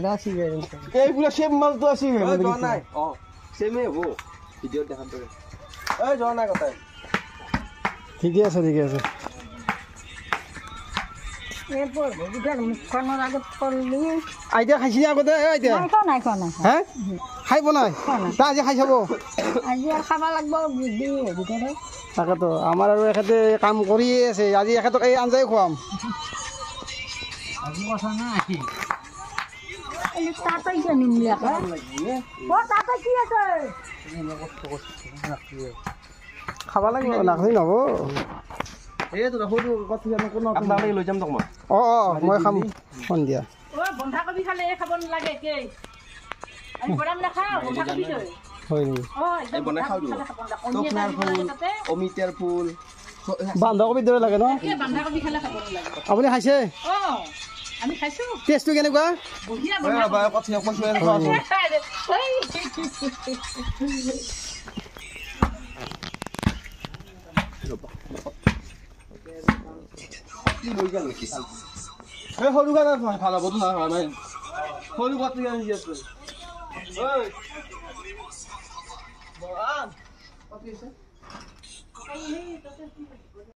রাশি এই পুরো সেম মাল তো আসি জন নাই সেমই হবো ভিডিও দেখান তো এই জন নাই কথা ঠিকই আছে এরপর ভিডিওর মুখখানোর আগত করলি আইতা খাইছি আগতে আইতা নাই হ্যাঁ খাইব নাই তা আজি খাই চাব আজি আর খাবা লাগবো ভিতরে তাকেতো আমার আর এখানে কাম করিয়ে আছে আজি এখানে এই আঞ্জাই খুৱাম আজি কথা নাই এই তাতাই জানি মিলাকা ও তাতা কি আছে খাবা লাগিব নাখাই নব এই তো সৰু কথা জানো কোন আপোনাক লৈ যাম তক মই মই খাম সন্ধিয়া ও বন্ধাকবি খালে খাব নালাগে কে আমি বৰাম না খাও বন্ধাকবি তই হয় নি এই বনাই খাও দিও টকনাৰ ফুল অমিতাৰ ফুল বন্ধাকবি দৰে লাগে ন কে বন্ধাকবি খালে খাব নালাগে আপুনি খাইছে আমি খাইছো টেষ্টটো কেনেকুৱা বঢ়িয়া বনাবা কথা কৈছো আৰু খাওঁ এই সৰু গান ভাল হ'ব তো নাই সৰু কথা গান দি আছে ঐ বৰান